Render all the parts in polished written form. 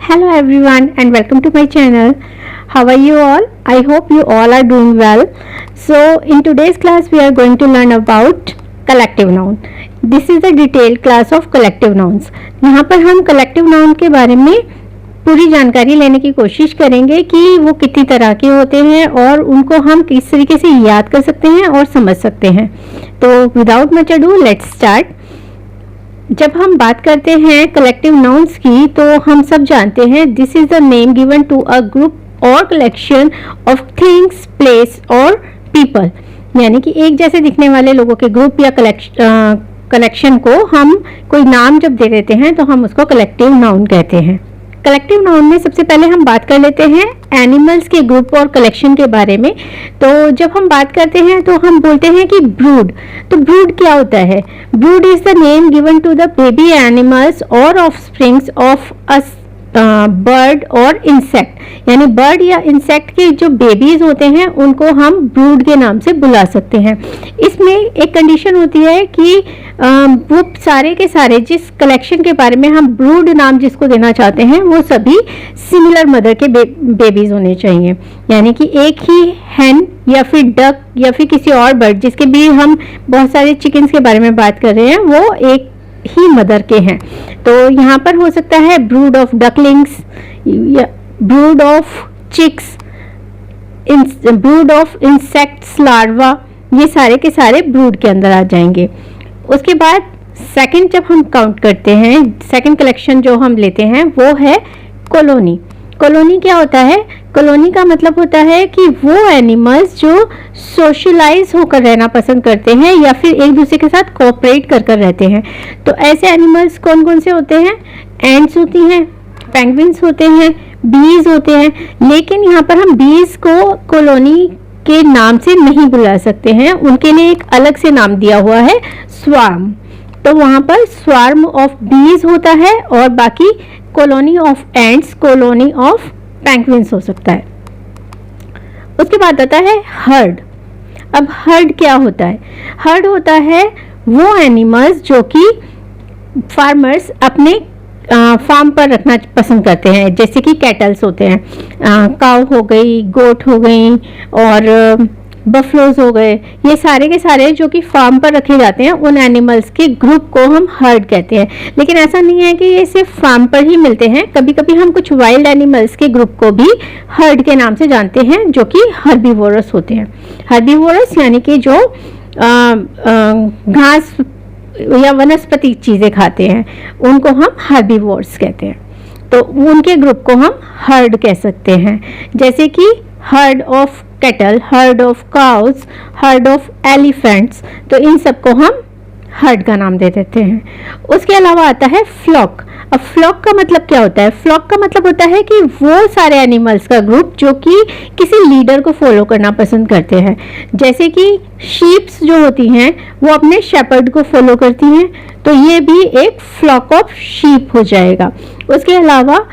Hello everyone and welcome to my channel. How are you all? I hope you all are doing well. So in today's class we are going to learn about collective noun. This is a detailed class of collective nouns. यहाँ पर हम collective noun के बारे में पूरी जानकारी लेने की कोशिश करेंगे कि वो कितनी तरह के होते हैं और उनको हम किस तरीके से याद कर सकते हैं और समझ सकते हैं. तो without much ado let's start. जब हम बात करते हैं कलेक्टिव नाउन्स की तो हम सब जानते हैं this is the name given to a group और कलेक्शन ऑफ थिंग्स, प्लेस और पीपल. यानी कि एक जैसे दिखने वाले लोगों के ग्रुप या कलेक्शन को हम कोई नाम जब दे देते हैं तो हम उसको कलेक्टिव नाउन कहते हैं. कलेक्टिव नाउन में सबसे पहले हम बात कर लेते हैं एनिमल्स के ग्रुप और कलेक्शन के बारे में. तो जब हम बात करते हैं तो हम बोलते हैं कि ब्रूड. तो ब्रूड क्या होता है? Brood is the name given to the baby animals और ऑफस्प्रिंग्स ऑफ अ बर्ड और इंसेक्ट. यानी बर्ड या इंसेक्ट के जो बेबीज होते हैं उनको हम ब्रूड के नाम से बुला सकते हैं. इसमें एक कंडीशन होती है कि वो सारे के सारे जिस कलेक्शन के बारे में हम ब्रूड नाम जिसको देना चाहते हैं वो सभी सिमिलर मदर के बेबीज होने चाहिए. यानी कि एक ही हैन या फिर डक या फिर किसी और बर्ड जिसके भी हम बहुत सारे चिकन्स के बारे में बात कर रहे हैं वो एक ही मदर के हैं. तो यहाँ पर हो सकता है ब्रूड ऑफ डकलिंग्स या brood of chicks, brood of insects larva, ये सारे के सारे ब्रूड के अंदर आ जाएंगे. उसके बाद सेकंड जब हम काउंट करते हैं, सेकंड कलेक्शन जो हम लेते हैं वो है कॉलोनी. कॉलोनी क्या होता है? कॉलोनी का मतलब होता है कि वो एनिमल्स जो सोशलाइज होकर रहना पसंद करते हैं या फिर एक दूसरे के साथ कोऑपरेट कर रहते हैं. तो ऐसे एनिमल्स कौन कौन से होते हैं? एंड्स होती हैं, पेंगुइन्स होते हैं, बीज होते हैं. लेकिन यहाँ पर हम बीज को कॉलोनी के नाम से नहीं बुला सकते हैं, उनके लिए एक अलग से नाम दिया हुआ है स्वार्म. तो वहाँ पर स्वार्म ऑफ बीज होता है और बाकी colony of ends, colony of penguins हो सकता है. उसके बाद आता है हर्ड. अब हर्ड क्या होता है? हर्ड होता है वो एनिमल्स जो कि फार्मर्स अपने फार्म पर रखना पसंद करते हैं. जैसे कि कैटल्स होते हैं, काऊ हो गई, गोट हो गई और बफलोज हो गए. ये सारे के सारे जो कि फार्म पर रखे जाते हैं उन एनिमल्स के ग्रुप को हम हर्ड कहते हैं. लेकिन ऐसा नहीं है कि ये सिर्फ फार्म पर ही मिलते हैं. कभी कभी हम कुछ वाइल्ड एनिमल्स के ग्रुप को भी हर्ड के नाम से जानते हैं जो कि हर्बीवोरस होते हैं. हर्बीवोरस यानी कि जो घास या वनस्पति चीज़ें खाते हैं उनको हम हर्बीवोर्स कहते हैं. तो उनके ग्रुप को हम हर्ड कह सकते हैं. जैसे कि heard of cattle, heard of cows, heard of elephants. तो इन सबको हम हर्ड का नाम दे देते हैं. उसके अलावा आता है फ्लॉक. अब फ्लॉक का मतलब क्या होता है? फ्लॉक का मतलब होता है कि वो सारे एनिमल्स का ग्रुप जो कि किसी लीडर को फॉलो करना पसंद करते हैं. जैसे कि शीप्स जो होती हैं वो अपने शेपर्ड को फॉलो करती हैं, तो ये भी एक फ्लॉक ऑफ शीप हो जाएगा. उसके अलावा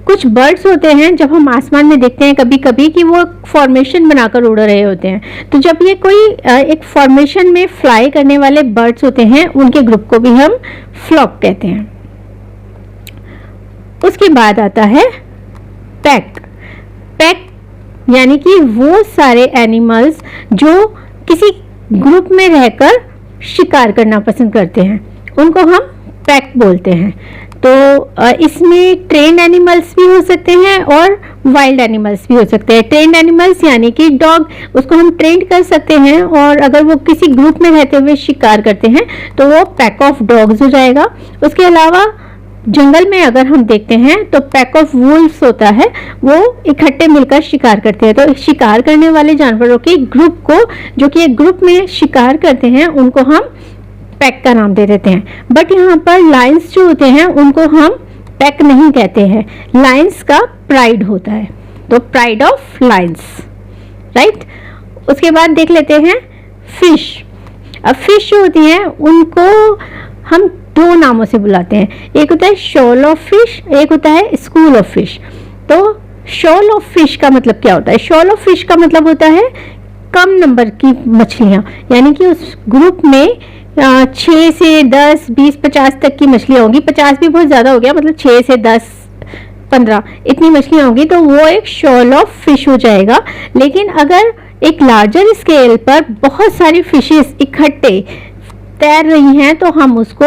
कुछ बर्ड्स होते हैं जब हम आसमान में देखते हैं कभी कभी कि वो फॉर्मेशन बनाकर उड़ रहे होते हैं. तो जब ये कोई एक फॉर्मेशन में फ्लाई करने वाले बर्ड्स होते हैं उनके ग्रुप को भी हम फ्लॉक कहते हैं. उसके बाद आता है पैक. पैक यानी कि वो सारे एनिमल्स जो किसी ग्रुप में रहकर शिकार करना पसंद करते हैं उनको हम पैक बोलते हैं. तो इसमें ट्रेन्ड एनिमल्स भी हो सकते हैं और वाइल्ड एनिमल्स भी हो सकते हैं. ट्रेन्ड एनिमल्स यानी कि डॉग, उसको हम ट्रेंड कर सकते हैं और अगर वो किसी ग्रुप में रहते हुए शिकार करते हैं तो वो पैक ऑफ डॉग्स हो जाएगा. उसके अलावा जंगल में अगर हम देखते हैं तो पैक ऑफ वुल्व्स होता है, वो इकट्ठे मिलकर शिकार करते हैं. तो शिकार करने वाले जानवरों के ग्रुप को जो कि एक ग्रुप में शिकार करते हैं उनको हम पैक का नाम दे देते हैं. बट यहाँ पर लायंस जो होते हैं उनको हम पैक नहीं कहते हैं. लायंस का प्राइड होता है, तो प्राइड ऑफ लायंस, राइट. उसके बाद देख लेते हैं फिश. अब फिश जो होती हैं उनको हम दो नामों से बुलाते हैं. एक होता है शॉल ऑफ फिश, एक होता है स्कूल ऑफ फिश. तो शॉल ऑफ फिश का मतलब क्या होता है? शॉल ऑफ फिश का मतलब होता है कम नंबर की मछलियाँ. यानी कि उस ग्रुप में 6 से 10, 20, 50 तक की मछलियाँ होंगी. 50 भी बहुत ज़्यादा हो गया, मतलब 6 से 10 15 इतनी मछलियाँ होंगी तो वो एक शॉल ऑफ फिश हो जाएगा। लेकिन अगर एक लार्जर स्केल पर बहुत सारी फिशेस इकट्ठे तैर रही हैं तो हम उसको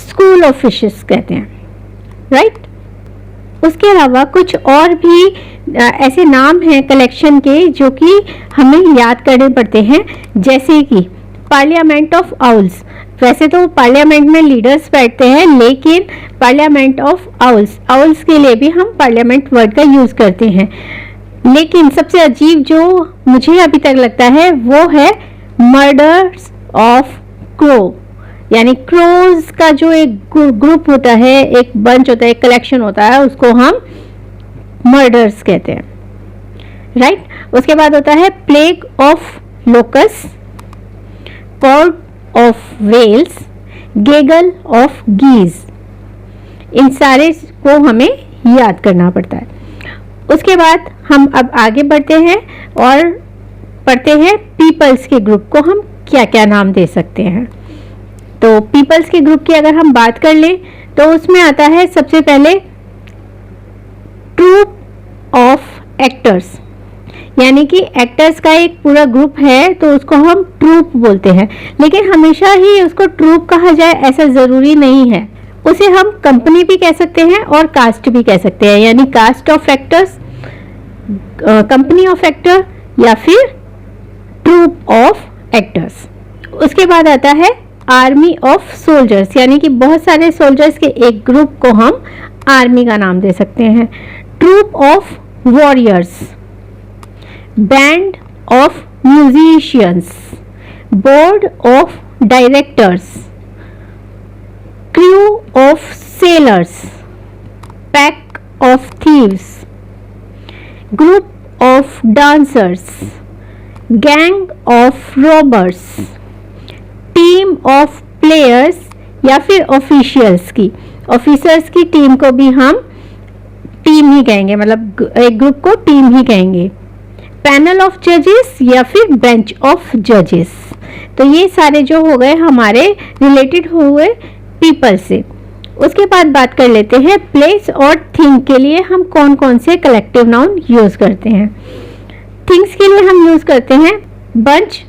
स्कूल ऑफ फिशेस कहते हैं, राइट। उसके अलावा कुछ और भी ऐसे नाम हैं कलेक्शन के जो कि हमें याद करने पड़ते हैं, जैसे कि पार्लियामेंट ऑफ आउल्स। वैसे तो पार्लियामेंट में लीडर्स बैठते हैं, लेकिन पार्लियामेंट ऑफ आउल्स, आउल्स के लिए भी हम पार्लियामेंट वर्ड का यूज़ करते हैं। लेकिन सबसे अजीब जो मुझे अभी तक लगता है वो है मर्डर्स ऑफ क्रो, यानी क्रोज का जो एक ग्रुप होता है, एक बंच होता है, एक कलेक्शन होता है, उसको हम मर्डर्स कहते हैं, राइट। उसके बाद होता है plague of locusts, pod of whales, gaggle of geese. इन सारे को हमें याद करना पड़ता है। उसके बाद हम अब आगे बढ़ते हैं और पढ़ते हैं पीपल्स के ग्रुप को हम क्या क्या नाम दे सकते हैं। तो पीपल्स के ग्रुप की अगर हम बात कर लें तो उसमें आता है सबसे पहले ट्रूप ऑफ एक्टर्स, यानी कि एक्टर्स का एक पूरा ग्रुप है तो उसको हम ट्रूप बोलते हैं। लेकिन हमेशा ही उसको ट्रूप कहा जाए ऐसा ज़रूरी नहीं है, उसे हम कंपनी भी कह सकते हैं और कास्ट भी कह सकते हैं, यानी cast of actors, company of actor या फिर ट्रूप ऑफ एक्टर्स। उसके बाद आता है आर्मी ऑफ सोल्जर्स, यानी कि बहुत सारे सोल्जर्स के एक ग्रुप को हम आर्मी का नाम दे सकते हैं। Troop of warriors, band of musicians, board of directors, crew of sailors, pack of thieves, group of dancers, gang of robbers, team of players या फिर ऑफिशियल्स की, ऑफिसर्स की टीम को भी हम टीम ही कहेंगे, मतलब एक ग्रुप को टीम ही कहेंगे। पैनल ऑफ जजेस या फिर बेंच ऑफ जजेस। तो ये सारे जो हो गए हमारे रिलेटेड हुए पीपल से। उसके बाद बात कर लेते हैं प्लेस और थिंग के लिए हम कौन कौन से कलेक्टिव नाउन यूज करते हैं। थिंग्स के लिए हम यूज करते हैं बंच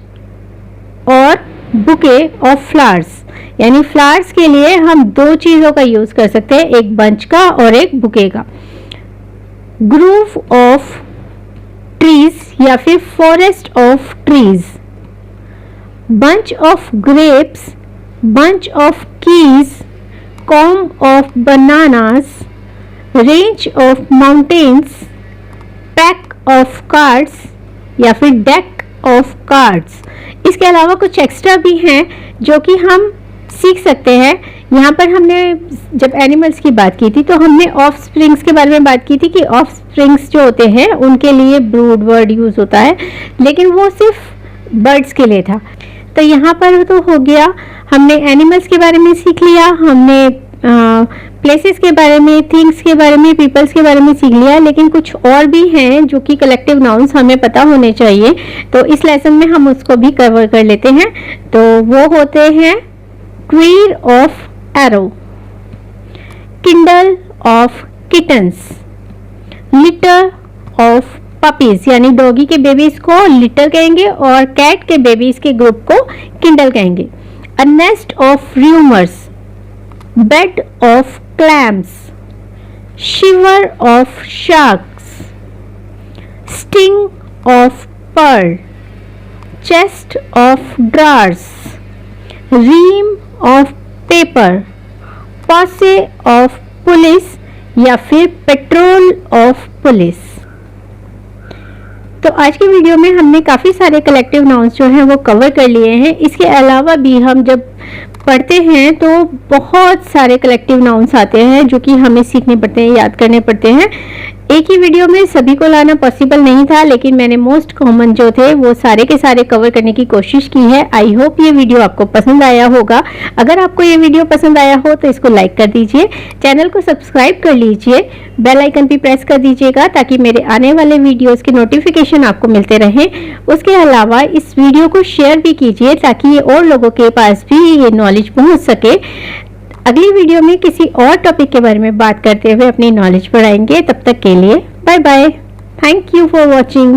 और बुके ऑफ फ्लावर्स, यानी फ्लावर्स के लिए हम दो चीजों का यूज कर सकते हैं, एक बंच का और एक बुके का। ग्रूव ऑफ ट्रीज या फिर forest of trees, bunch of grapes, bunch of keys, comb of bananas, range of mountains, pack of cards या फिर डेक ऑफ कार्ड्स। इसके अलावा कुछ एक्स्ट्रा भी हैं जो कि हम सीख सकते हैं। यहाँ पर हमने जब एनिमल्स की बात की थी तो हमने ऑफ स्प्रिंग्स के बारे में बात की थी कि ऑफ स्प्रिंग्स जो होते हैं उनके लिए ब्रूड वर्ड यूज होता है, लेकिन वो सिर्फ बर्ड्स के लिए था। तो यहाँ पर तो हो गया, हमने एनिमल्स के बारे में सीख लिया, हमने प्लेसेस के बारे में, थिंग्स के बारे में, पीपल्स के बारे में सीख लिया, लेकिन कुछ और भी हैं जो कि कलेक्टिव नाउन्स हमें पता होने चाहिए। तो इस लेसन में हम उसको भी कवर कर लेते हैं। तो वो होते हैं queer of arrow, Kindle of kittens, litre of puppies, यानी डॉगी के बेबीज को लिटर कहेंगे और कैट के बेबीज के ग्रुप को किंडल कहेंगे। अ nest of rumours, bed of clams, shiver of sharks, sting of pearl, chest of drawers, ream of paper, posse of police या फिर पेट्रोल ऑफ पुलिस। तो आज की वीडियो में हमने काफ़ी सारे कलेक्टिव नाउन्स जो हैं वो कवर कर लिए हैं। इसके अलावा भी हम जब पढ़ते हैं तो बहुत सारे कलेक्टिव नाउन्स आते हैं जो कि हमें सीखने पड़ते हैं, याद करने पड़ते हैं। एक ही वीडियो में सभी को लाना पॉसिबल नहीं था, लेकिन मैंने मोस्ट कॉमन जो थे वो सारे के सारे कवर करने की कोशिश की है। आई होप ये वीडियो आपको पसंद आया होगा। अगर आपको ये वीडियो पसंद आया हो तो इसको लाइक कर दीजिए, चैनल को सब्सक्राइब कर लीजिए, बेल आइकन भी प्रेस कर दीजिएगा ताकि मेरे आने वाले वीडियोस के नोटिफिकेशन आपको मिलते रहें। उसके अलावा इस वीडियो को शेयर भी कीजिए ताकि ये और लोगों के पास भी ये नॉलेज पहुँच सके। अगली वीडियो में किसी और टॉपिक के बारे में बात करते हुए अपनी नॉलेज बढ़ाएंगे। तब तक के लिए bye bye. Thank you for watching.